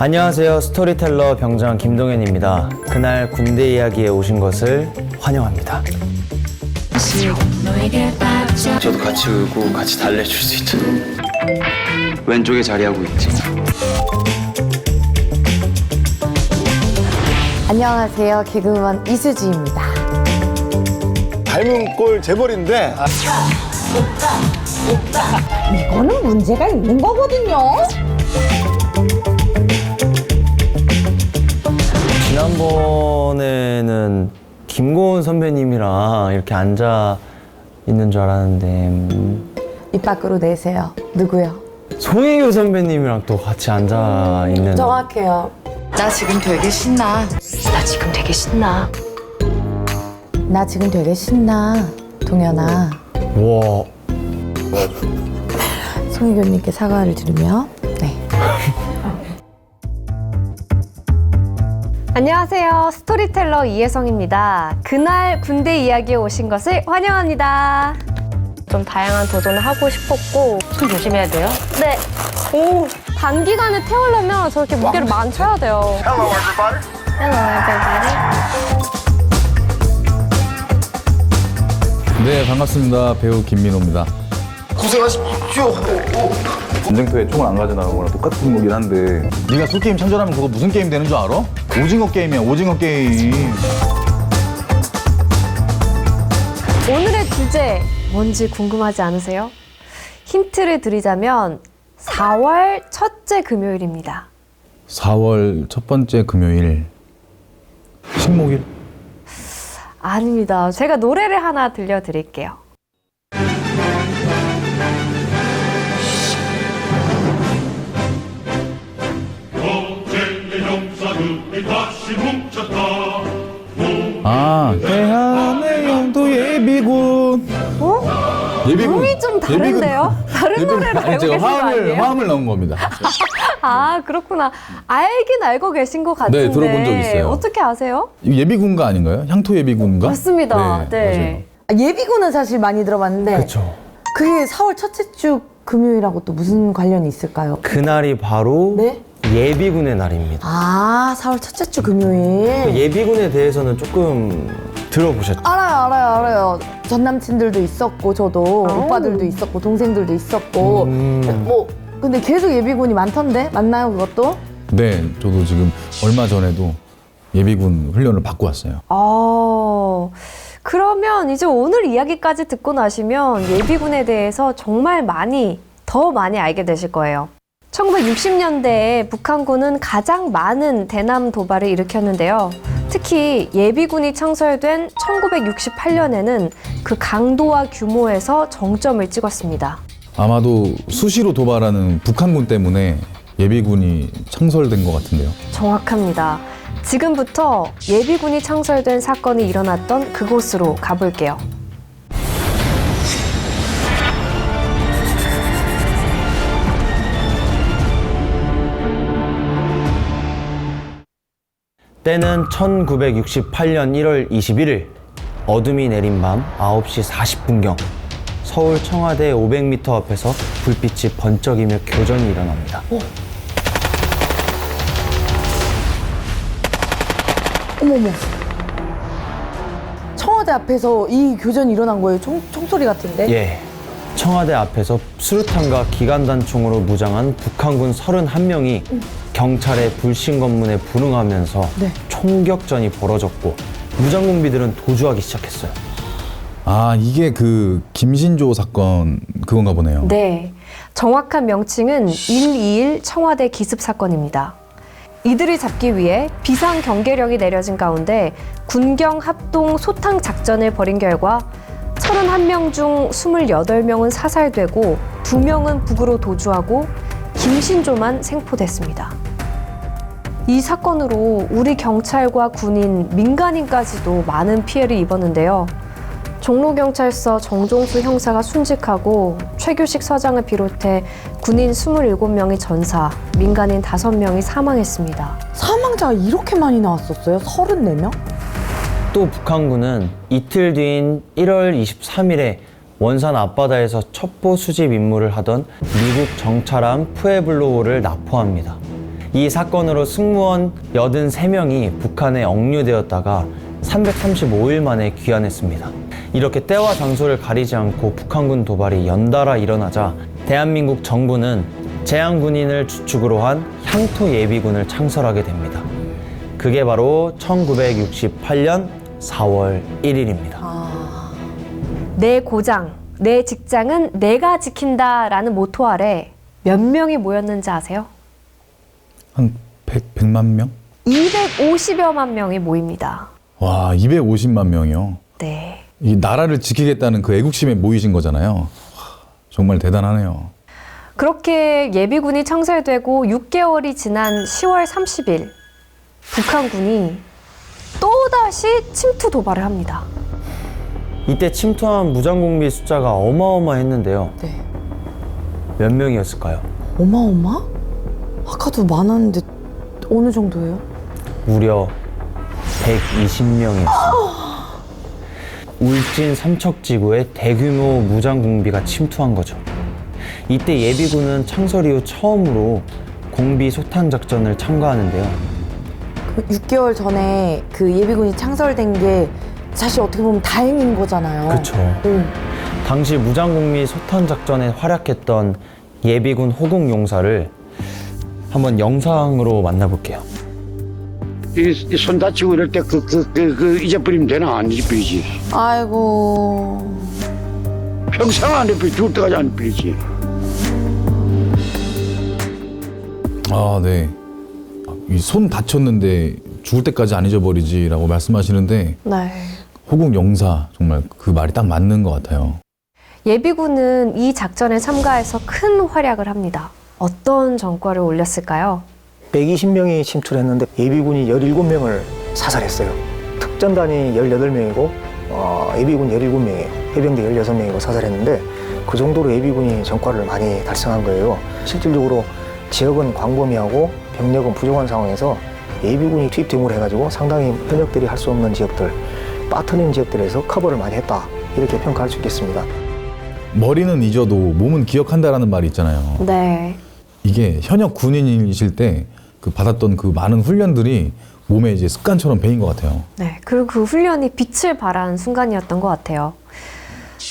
안녕하세요. 스토리텔러 병장 김동현입니다. 그날 군대 이야기에 오신 것을 환영합니다. 저도 같이 울고 같이 달래줄 수 있도록 왼쪽에 자리하고 있지. 안녕하세요. 개그우먼 이수지입니다. 닮은 꼴 재벌인데 이거는 문제가 있는 거거든요. 지난번에는 김고은 선배님이랑 이렇게 앉아 있는 줄 알았는데 입 밖으로 내세요. 누구요? 송혜교 선배님이랑 또 같이 앉아 있는. 정확해요. 나 지금 되게 신나. 나 지금 되게 신나. 나 지금 되게 신나. 동현아. 와. 송혜교님께 사과를 드리며 네. 안녕하세요. 스토리텔러 이혜성입니다. 그날 군대 이야기에 오신 것을 환영합니다. 좀 다양한 도전을 하고 싶었고 손 조심해야 돼요. 네. 오, 단기간에 태우려면 저렇게 무게를 많이 쳐야 돼요. Hello everybody. 네, 반갑습니다. 배우 김민호입니다. 고생하십시오. 전쟁터에 총을 안 가져나간 거랑 똑같은 거긴 한데 네가 술게임 참전하면 그거 무슨 게임 되는 줄 알아? 오징어 게임이야, 오징어 게임. 오늘의 주제 뭔지 궁금하지 않으세요? 힌트를 드리자면 4월 첫째 금요일입니다. 4월 첫 번째 금요일. 식목일? 아닙니다. 제가 노래를 하나 들려드릴게요. 아, 대한의 영도 예비군. 어? 예비군. 음이 좀 다른데요? 다른 노래를 알고 제가 계신 거 아니에요? 화음을 넣은 겁니다. 아, 그렇구나. 알긴 알고 계신 것 같은데. 네, 들어본 적 있어요. 어떻게 아세요? 이거 예비군가 아닌가요? 향토 예비군가? 맞습니다. 네. 예비군은 사실 많이 들어봤는데 그렇죠. 그게 4월 첫째 주 금요일하고 또 무슨 관련이 있을까요? 그날이 바로 네? 예비군의 날입니다. 아, 4월 첫째 주 금요일. 예비군에 대해서는 조금 들어보셨죠? 알아요. 전 남친들도 있었고, 저도 오빠들도 있었고, 동생들도 있었고. 뭐 근데 계속 예비군이 많던데 맞나요, 그것도? 네, 저도 지금 얼마 전에도 예비군 훈련을 받고 왔어요. 그러면 이제 오늘 이야기까지 듣고 나시면 예비군에 대해서 정말 더 많이 알게 되실 거예요. 1960년대에 북한군은 가장 많은 대남 도발을 일으켰는데요. 특히 예비군이 창설된 1968년에는 그 강도와 규모에서 정점을 찍었습니다. 아마도 수시로 도발하는 북한군 때문에 예비군이 창설된 것 같은데요. 정확합니다. 지금부터 예비군이 창설된 사건이 일어났던 그곳으로 가볼게요. 때는 1968년 1월 21일 어둠이 내린 밤 9시 40분경 서울 청와대 500m 앞에서 불빛이 번쩍이며 교전이 일어납니다. 어머머. 청와대 앞에서 이 교전이 일어난 거예요. 총소리 같은데? 예, 청와대 앞에서 수류탄과 기관단총으로 무장한 북한군 31명이 경찰의 불신 검문에 불응하면서 네. 총격전이 벌어졌고 무장공비들은 도주하기 시작했어요. 아, 이게 그 김신조 사건 그건가 보네요. 네, 정확한 명칭은 121 청와대 기습 사건입니다. 이들을 잡기 위해 비상 경계령이 내려진 가운데 군경 합동 소탕 작전을 벌인 결과 31명 중 28명은 사살되고 2명은 북으로 도주하고 김신조만 생포됐습니다. 이 사건으로 우리 경찰과 군인, 민간인까지도 많은 피해를 입었는데요. 종로경찰서 정종수 형사가 순직하고 최규식 서장을 비롯해 군인 27명이 전사, 민간인 5명이 사망했습니다. 사망자가 이렇게 많이 나왔었어요? 34명? 또 북한군은 이틀 뒤인 1월 23일에 원산 앞바다에서 첩보 수집 임무를 하던 미국 정찰함 푸에블로호를 납포합니다. 이 사건으로 승무원 83명이 북한에 억류되었다가 335일 만에 귀환했습니다. 이렇게 때와 장소를 가리지 않고 북한군 도발이 연달아 일어나자 대한민국 정부는 제향군인을 주축으로 한 향토 예비군을 창설하게 됩니다. 그게 바로 1968년 4월 1일입니다. 내 고장, 내 직장은 내가 지킨다라는 모토 아래 몇 명이 모였는지 아세요? 한 100만 명? 250여만 명이 모입니다. 와, 250만 명이요. 네. 이 나라를 지키겠다는 그 애국심에 모이신 거잖아요. 와, 정말 대단하네요. 그렇게 예비군이 창설되고 6개월이 지난 10월 30일 북한군이 또다시 침투 도발을 합니다. 이때 침투한 무장공비 숫자가 어마어마했는데요. 네. 몇 명이었을까요? 어마어마? 아까도 많았는데 어느 정도예요? 무려 120명이었습니다. 울진 삼척지구에 대규모 무장공비가 침투한 거죠. 이때 예비군은 창설 이후 처음으로 공비 소탕 작전을 참가하는데요. 6개월 전에 그 예비군이 창설된 게 사실 어떻게 보면 다행인 거잖아요. 그렇죠. 응. 당시 무장공비 소탕 작전에 활약했던 예비군 호국용사를 한번 영상으로 만나볼게요. 이 손 다치고 이럴 때 잊어버리면 되나? 안 잊어버리지. 아이고. 평생 안 잊어버리지. 죽을 때까지 안 잊어버리지. 아, 네. 이 손 다쳤는데 죽을 때까지 안 잊어버리지라고 말씀하시는데 네. 호국 용사 정말 그 말이 딱 맞는 것 같아요. 예비군은 이 작전에 참가해서 큰 활약을 합니다. 어떤 전과를 올렸을까요? 120명이 침투했는데 예비군이 17명을 사살했어요. 특전단이 18명이고 예비군 17명이에요. 해병대 16명이고 사살했는데 그 정도로 예비군이 전과를 많이 달성한 거예요. 실질적으로 지역은 광범위하고 병력은 부족한 상황에서 예비군이 투입dem으로 해가지고 상당히 현역들이 할 수 없는 지역들, 빠트린 지역들에서 커버를 많이 했다. 이렇게 평가할 수 있겠습니다. 머리는 잊어도 몸은 기억한다라는 말이 있잖아요. 네. 이게 현역 군인이실 때 그 받았던 그 많은 훈련들이 몸에 이제 습관처럼 배인 것 같아요. 네. 그리고 그 훈련이 빛을 발한 순간이었던 것 같아요.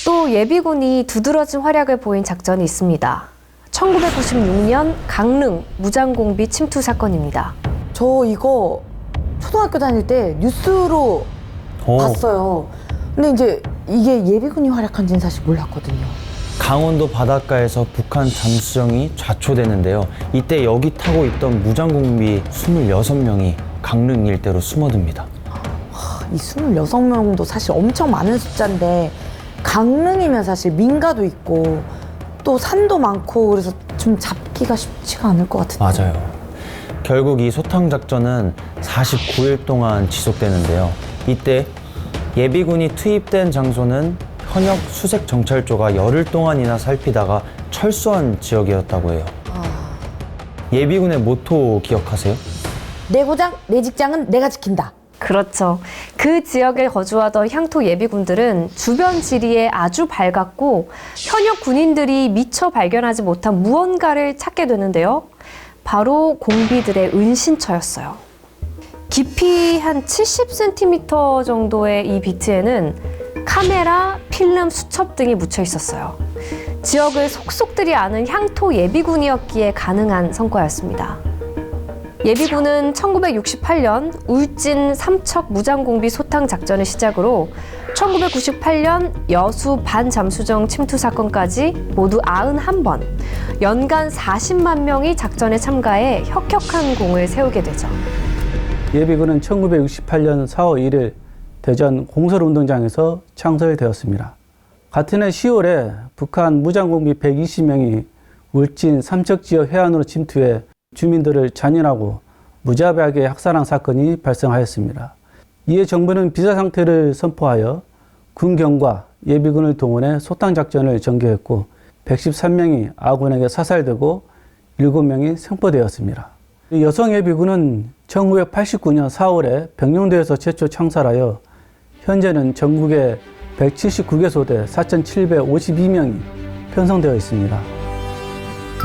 또 예비군이 두드러진 활약을 보인 작전이 있습니다. 1996년 강릉 무장공비 침투 사건입니다. 저 이거 초등학교 다닐 때 뉴스로 봤어요. 근데 이제 이게 예비군이 활약한지는 사실 몰랐거든요. 강원도 바닷가에서 북한 잠수정이 좌초되는데요. 이때 여기 타고 있던 무장공비 26명이 강릉 일대로 숨어듭니다. 이 26명도 사실 엄청 많은 숫자인데 강릉이면 사실 민가도 있고 또 산도 많고 그래서 좀 잡기가 쉽지가 않을 것 같은데. 맞아요. 결국 이 소탕 작전은 49일 동안 지속되는데요. 이때 예비군이 투입된 장소는 현역 수색 정찰조가 열흘 동안이나 살피다가 철수한 지역이었다고 해요. 예비군의 모토 기억하세요? 내 고장, 내 직장은 내가 지킨다. 그렇죠. 그 지역에 거주하던 향토 예비군들은 주변 지리에 아주 밝았고 현역 군인들이 미처 발견하지 못한 무언가를 찾게 되는데요. 바로 공비들의 은신처였어요. 깊이 한 70cm 정도의 이 비트에는 카메라, 필름, 수첩 등이 묻혀 있었어요. 지역을 속속들이 아는 향토 예비군이었기에 가능한 성과였습니다. 예비군은 1968년 울진 삼척 무장공비 소탕 작전을 시작으로 1998년 여수 반잠수정 침투 사건까지 모두 91번, 연간 40만 명이 작전에 참가해 혁혁한 공을 세우게 되죠. 예비군은 1968년 4월 1일 대전 공설운동장에서 창설되었습니다. 같은 해 10월에 북한 무장공비 120명이 울진 삼척 지역 해안으로 침투해 주민들을 잔인하고 무자비하게 학살한 사건이 발생하였습니다. 이에 정부는 비상상태를 선포하여 군경과 예비군을 동원해 소탕작전을 전개했고 113명이 아군에게 사살되고 7명이 생포되었습니다. 여성 예비군은 1989년 4월에 병영도에서 최초 창설하여 현재는 전국에 179개 소대 4,752명이 편성되어 있습니다.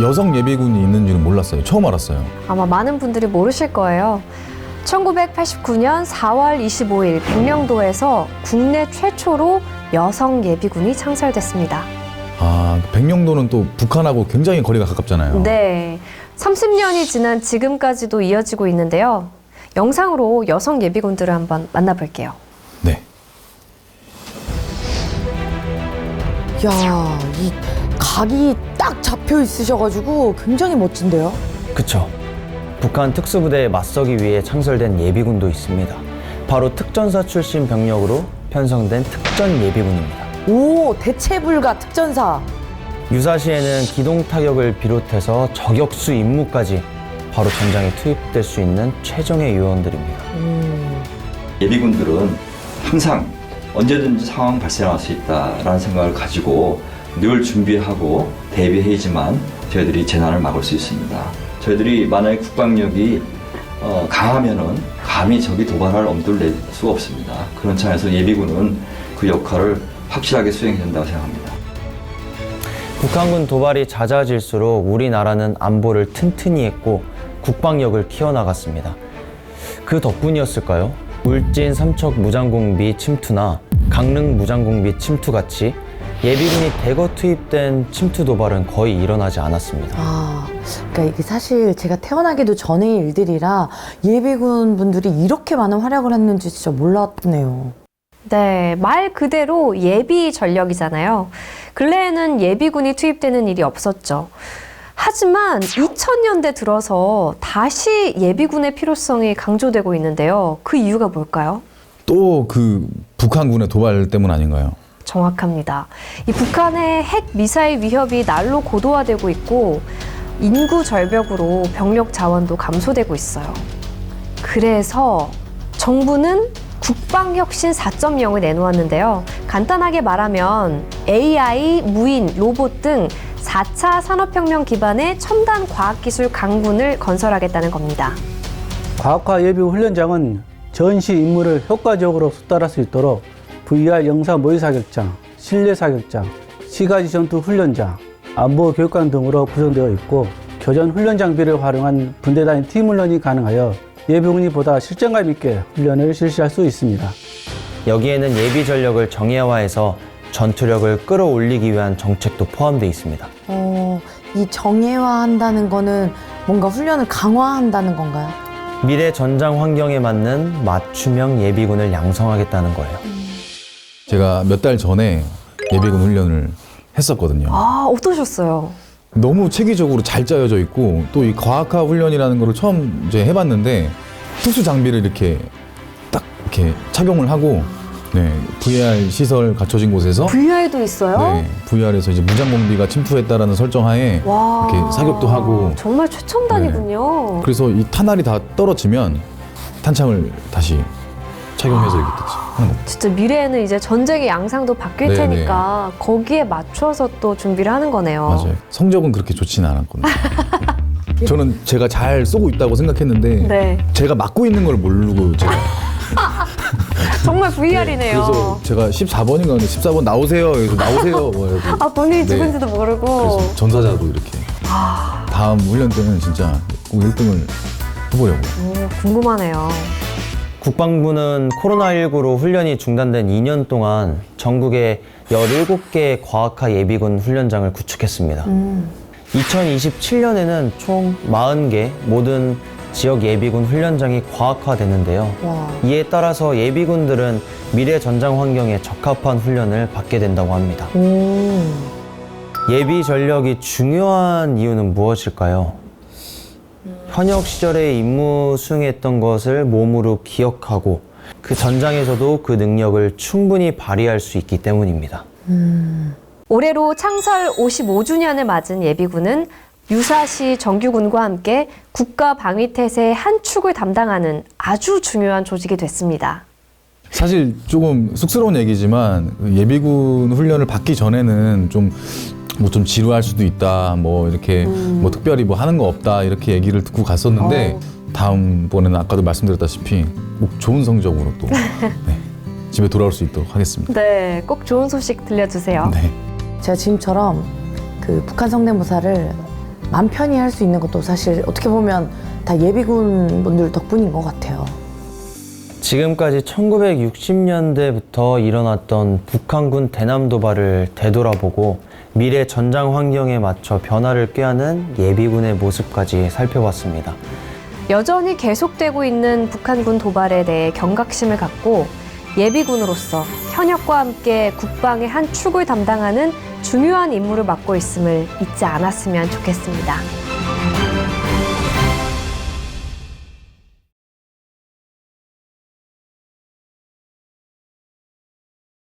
여성 예비군이 있는 줄은 몰랐어요. 처음 알았어요. 아마 많은 분들이 모르실 거예요. 1989년 4월 25일 백령도에서 국내 최초로 여성 예비군이 창설됐습니다. 아, 백령도는 또 북한하고 굉장히 거리가 가깝잖아요. 네, 30년이 지난 지금까지도 이어지고 있는데요. 영상으로 여성 예비군들을 한번 만나볼게요. 네. 야, 이 각이 딱 잡혀 있으셔가지고 굉장히 멋진데요? 그쵸. 북한 특수부대에 맞서기 위해 창설된 예비군도 있습니다. 바로 특전사 출신 병력으로 편성된 특전예비군입니다. 오, 대체불가 특전사. 유사시에는 기동타격을 비롯해서 저격수 임무까지 바로 전장에 투입될 수 있는 최정예 요원들입니다. 예비군들은 항상 언제든지 상황 발생할 수 있다라는 생각을 가지고 늘 준비하고 대비해야지만 저희들이 재난을 막을 수 있습니다. 저희들이 만약에 국방력이 강하면은 감히 적이 도발할 엄두를 낼 수가 없습니다. 그런 차원에서 예비군은 그 역할을 확실하게 수행해야 된다고 생각합니다. 북한군 도발이 잦아질수록 우리나라는 안보를 튼튼히 했고 국방력을 키워나갔습니다. 그 덕분이었을까요? 울진 삼척 무장공비 침투나 강릉 무장공비 침투 같이 예비군이 대거 투입된 침투 도발은 거의 일어나지 않았습니다. 아, 그러니까 이게 사실 제가 태어나기도 전의 일들이라 예비군 분들이 이렇게 많은 활약을 했는지 진짜 몰랐네요. 네, 말 그대로 예비 전력이잖아요. 근래에는 예비군이 투입되는 일이 없었죠. 하지만 2000년대 들어서 다시 예비군의 필요성이 강조되고 있는데요. 그 이유가 뭘까요? 또 그 북한군의 도발 때문 아닌가요? 정확합니다. 이 북한의 핵 미사일 위협이 날로 고도화되고 있고 인구 절벽으로 병력 자원도 감소되고 있어요. 그래서 정부는 국방혁신 4.0을 내놓았는데요. 간단하게 말하면 AI, 무인, 로봇 등 4차 산업혁명 기반의 첨단 과학기술 강군을 건설하겠다는 겁니다. 과학화 예비 훈련장은 전시 임무를 효과적으로 수달할 수 있도록 VR 영상 모의 사격장, 실내 사격장, 시가지 전투 훈련장, 안보 교육관 등으로 구성되어 있고 교전 훈련 장비를 활용한 분대 단위 팀 훈련이 가능하여 예비군이 보다 실전감 있게 훈련을 실시할 수 있습니다. 여기에는 예비 전력을 정예화해서 전투력을 끌어올리기 위한 정책도 포함되어 있습니다. 이 정예화한다는 거는 뭔가 훈련을 강화한다는 건가요? 미래 전장 환경에 맞는 맞춤형 예비군을 양성하겠다는 거예요. 제가 몇 달 전에 예비군 훈련을 했었거든요. 아, 어떠셨어요? 너무 체계적으로 잘 짜여져 있고 또 이 과학화 훈련이라는 거를 처음 이제 해봤는데 특수 장비를 이렇게 딱 이렇게 착용을 하고 네, VR 시설 갖춰진 곳에서 VR도 있어요? 네, VR에서 이제 무장공비가 침투했다라는 설정하에 와, 이렇게 사격도 하고 정말 최첨단이군요. 그래서 이 탄알이 다 떨어지면 탄창을 다시 착용해서 이렇게 하는 겁니다. 진짜 미래에는 이제 전쟁의 양상도 바뀔 네네. 테니까 거기에 맞춰서 또 준비를 하는 거네요. 맞아요. 성적은 그렇게 좋지는 않았거든요. 저는 제가 잘 쏘고 있다고 생각했는데 네. 제가 맞고 있는 걸 모르고 제가 정말 VR이네요. 그래서 제가 14번인가 근데 14번 나오세요. 그래서 나오세요. 뭐 이러고. 아, 본인이 네. 누군지도 모르고. 그래서 전사자도 이렇게. 다음 훈련 때는 진짜 꼭 1등을 해보려고요. 궁금하네요. 국방부는 코로나19로 훈련이 중단된 2년 동안 전국에 17개의 과학화 예비군 훈련장을 구축했습니다. 2027년에는 총 40개 모든 지역 예비군 훈련장이 과학화되는데요. 와. 이에 따라서 예비군들은 미래 전장 환경에 적합한 훈련을 받게 된다고 합니다. 예비 전력이 중요한 이유는 무엇일까요? 현역 시절에 임무 수행했던 것을 몸으로 기억하고 그 전장에서도 그 능력을 충분히 발휘할 수 있기 때문입니다. 올해로 창설 55주년을 맞은 예비군은 유사시 정규군과 함께 국가 방위태세의 한 축을 담당하는 아주 중요한 조직이 됐습니다. 사실 조금 쑥스러운 얘기지만 예비군 훈련을 받기 전에는 좀 지루할 수도 있다. 뭐 이렇게 뭐 특별히 뭐 하는 거 없다. 이렇게 얘기를 듣고 갔었는데 다음번에는 아까도 말씀드렸다시피 꼭 좋은 성적으로 또 네, 집에 돌아올 수 있도록 하겠습니다. 네, 꼭 좋은 소식 들려주세요. 네. 제가 지금처럼 그 북한 성대모사를 맘 편히 할 수 있는 것도 사실 어떻게 보면 다 예비군 분들 덕분인 것 같아요. 지금까지 1960년대부터 일어났던 북한군 대남 도발을 되돌아보고 미래 전장 환경에 맞춰 변화를 꾀하는 예비군의 모습까지 살펴봤습니다. 여전히 계속되고 있는 북한군 도발에 대해 경각심을 갖고 예비군으로서 현역과 함께 국방의 한 축을 담당하는 중요한 임무를 맡고 있음을 잊지 않았으면 좋겠습니다.